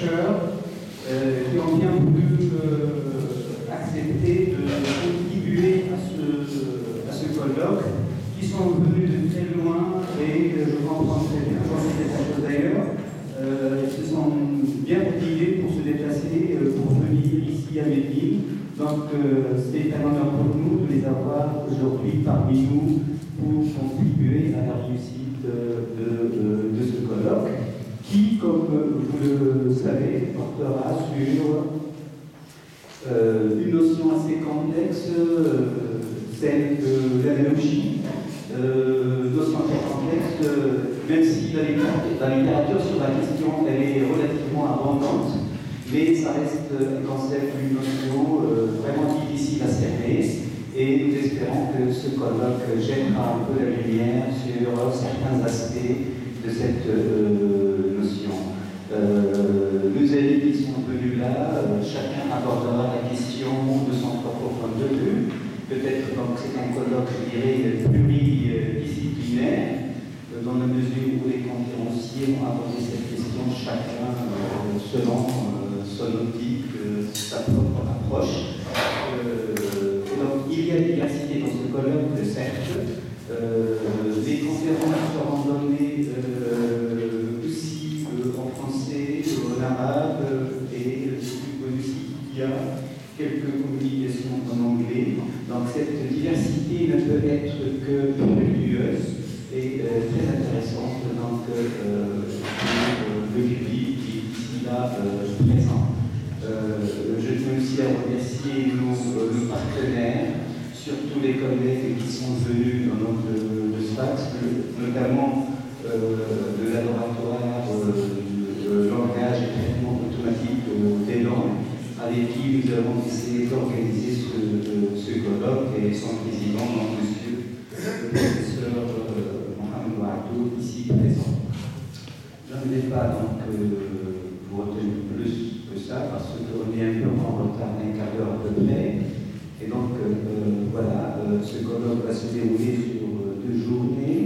chercheurs qui ont bien voulu accepter de contribuer à ce colloque, qui sont venus de très loin et je comprends très bien, j'en sais quelque chose d'ailleurs, ils se sont bien motivés pour se déplacer, pour venir ici à Médine. Donc c'est un honneur pour nous de les avoir aujourd'hui parmi nous pour contribuer à la réussite de ce colloque qui, comme vous le savez, portera sur une notion assez complexe, celle de l'analogie, notion très complexe, même si la littérature sur la question elle est relativement abondante, mais ça reste un concept, une notion vraiment difficile à cerner, et nous espérons que ce colloque jettera un peu la lumière sur certains aspects de cette notion. Nos amis qui sont venus là, chacun abordera la question de son propre point de vue. Peut-être donc c'est un colloque, je dirais, pluridisciplinaire, dans la mesure où les conférenciers ont abordé cette question chacun selon son optique, sa propre approche. Donc il y a diversité dans ce colloque, certes. Les conférences seront données aussi en français, en arabe, et aussi il y a quelques communications en anglais. Donc cette diversité ne peut être que fructueuse et très intéressante donc, pour le public qui est ici là présent. Je tiens aussi à remercier nos partenaires, surtout les collègues qui sont venus au nom de SPAX, notamment le laboratoire de langage et traitement automatique des langues, avec qui nous avons essayé d'organiser ce colloque, et son président, donc, monsieur le professeur Mohamed Ouadou, ici présent. Je ne vais pas donc vous retenir plus que ça, parce qu'on est un peu en retard d'un quart d'heure à peu près. Et donc, voilà, ce colloque va se dérouler sur 2 journées.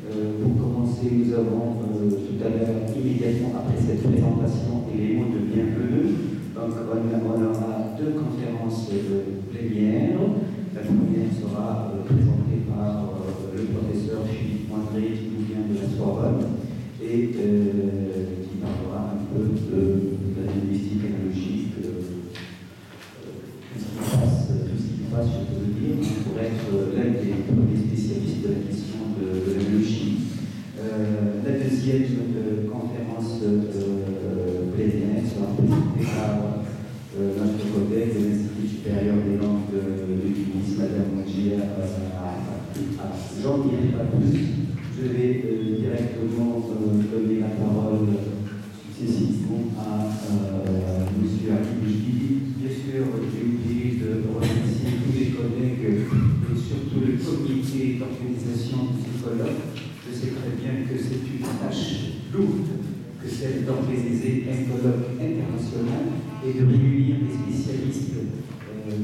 Pour commencer, nous avons tout à l'heure, immédiatement après cette présentation et les mots de bienvenue, donc on aura 2 conférences plénières. La première sera présentée par le professeur Philippe André, qui nous vient de la Sorbonne, et qui parlera un peu de la linguistique analogique, je peux le dire, pour être l'un des premiers spécialistes de la question de l'analogie. La deuxième conférence plénière sera présentée par notre collègue de l'Institut supérieur des langues de Tunis, Madame Mouadjia. J'en dirai pas plus. Je vais directement donner la parole successivement à M. Akibouchki. Bien sûr, j'ai oublié de remercier tous les collègues et surtout le comité d'organisation de ce colloque. Je sais très bien que c'est une tâche lourde que celle d'organiser un colloque international et de réunir des spécialistes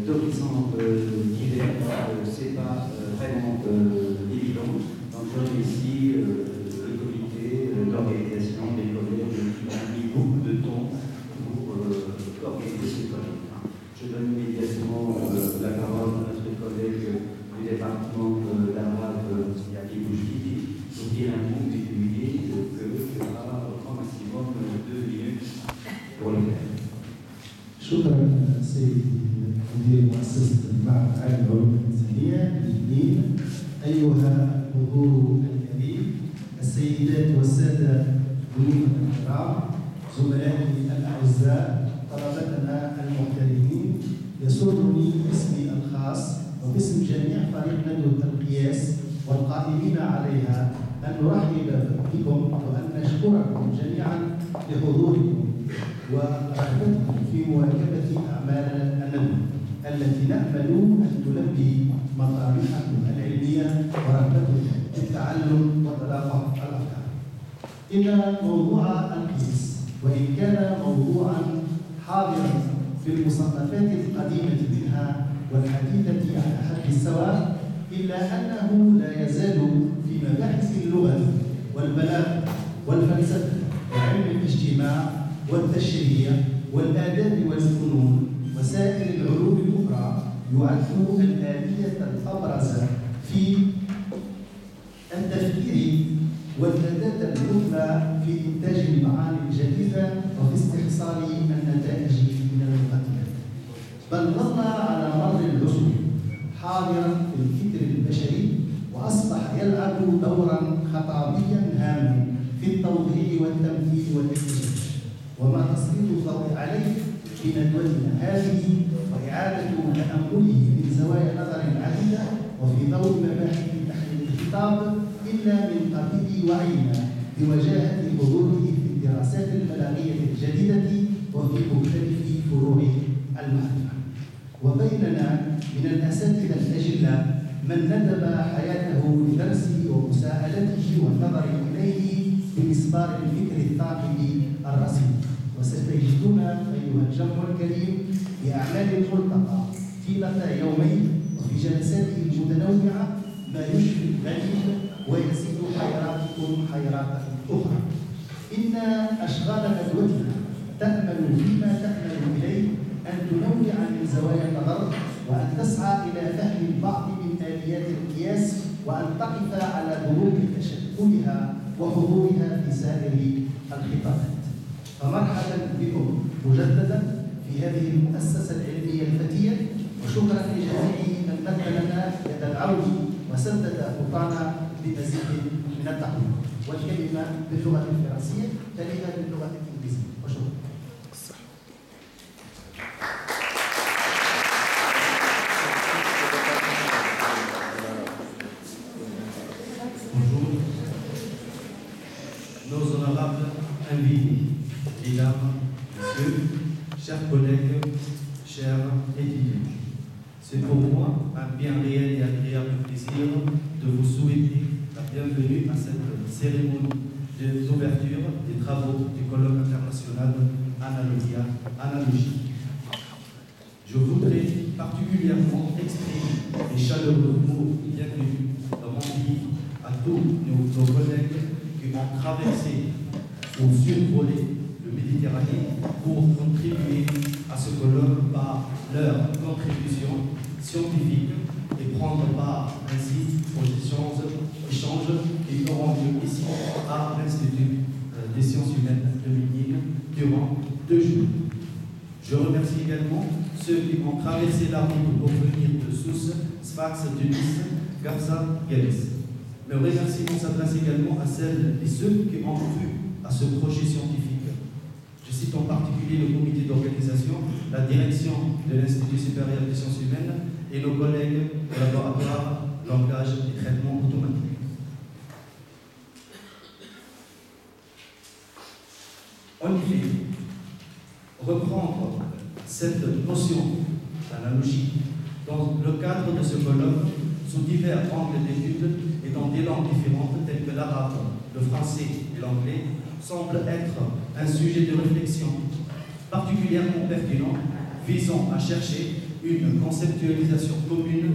d'horizons divers. C'est pas vraiment évident. Donc je remercie le comité d'organisation des collègues qui ont mis beaucoup de temps pour organiser ce colloque. Je donne immédiatement la parole à notre collègue du département d'arabe, Yaki Bouchki, pour dire un mot et publier que il y aura au maximum 2 minutes pour le faire. شكرا سيدي مدير مؤسسة المعهد العالي للعلوم الإنسانية للدين. أيها الحضور الكريم، السيدات والسادة ضيوف الكرام، زملائي الأعزاء، طلبتنا المحترمين، يسرني باسمي الخاص وباسم جميع فريق ندوة القياس والقائمين عليها أن نرحب بكم وأن نشكركم جميعا لحضوركم ورغبتكم في مواكبة أعمالنا الندوة التي نأمل أن تلبي مطامحكم العلمية ورغبتكم في التعلم وتلاقى الأفكار. إن موضوع القياس وإن كان موضوعا حاضرا في المصنفات القديمة منها والحديثة على حد السواء، إلا أنه لا يزال في مباحث اللغة والبلاغة والفلسفة وعلم الاجتماع والتشريع والآداب والفنون وسائر العلوم الأخرى يعد الآلية الأبرز في التفكير والأداة المثلى في إنتاج المعاني الجديدة وفي استحصال النتائج من المقدمات. بل ظل على مر العصور حاضرا في الفكر البشري وأصبح يلعب دورا خطابيا هاما في التوضيح والتمثيل والاكتشاف. وما تسليط الضوء عليه في ندوتنا هذه وإعادة تأمله من زوايا نظر عديدة وفي ضوء مباحث تحليل الخطاب إلا من قبيل وعينا بوجاهة حضوره في الدراسات البلاغية الجديدة وفي مختلف فروع المعرفة. وبيننا من الأساتذة الأجلاء من ندب حياته لدرسه ومساءلته والنظر إليه بمسمار الفكر الثاقب الرصين. وستجدون أيها الجمع الكريم بأعمال ملتقى طيلة يومين وفي جلساته المتنوعة ما يشفي الغريب ويزيد حيراتكم حيرات أخرى. إن أشغال ندوتنا تأمل فيما تأمل إليه أن تنوع من زوايا النظر وأن تسعى إلى فهم البعض من آليات القياس وأن تقف على دروب تشكلها وحضورها في سائر الخطابات. فمرحبا بكم مجددا في هذه المؤسسة العلمية الفتية وشكرا لجميع من مد لنا يد العون وسدد خطانا بمزيد من التقويم. والكلمة باللغة الفرنسية تليها باللغة الإنجليزية وشكرا. Nos honorables invités, mesdames, messieurs, chers collègues, chers étudiants, c'est pour moi un bien réel et agréable plaisir de vous souhaiter la bienvenue à cette cérémonie d'ouverture des travaux du colloque international Analogie. Je voudrais particulièrement exprimer les chaleureux mots de bienvenue dans mon pays à tous nos collègues qui ont traversé ou survolé le Méditerranée pour contribuer à ce colloque par leur contribution scientifique et prendre part ainsi aux échanges qui auront lieu ici à l'Institut des sciences humaines de Munich durant 2 jours. Je remercie également ceux qui ont traversé la route pour venir de Sousse, Sfax, Tunis, Garza, Galis. Mes remerciements s'adressent également à celles et ceux qui ont cru à ce projet scientifique. Je cite en particulier le comité d'organisation, la direction de l'Institut supérieur des sciences humaines et nos collègues au laboratoire langage et traitement automatique. En effet, reprendre cette notion d'analogie dans le cadre de ce colloque sous divers angles d'études et dans des langues différentes telles que l'arabe, le français et l'anglais semble être un sujet de réflexion particulièrement pertinent visant à chercher une conceptualisation commune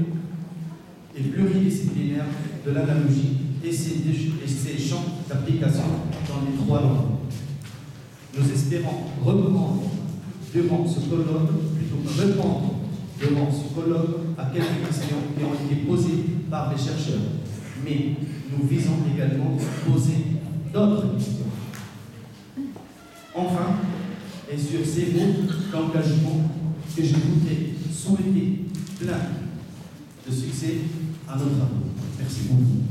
et pluridisciplinaire de l'analogie et ses champs d'application dans les 3 langues. Nous espérons répondre durant ce colloque à quelques questions qui ont été posées par les chercheurs, mais nous visons également à poser d'autres questions. Enfin, et sur ces mots d'engagement que je voudrais souhaiter plein de succès à nos travaux. Merci beaucoup.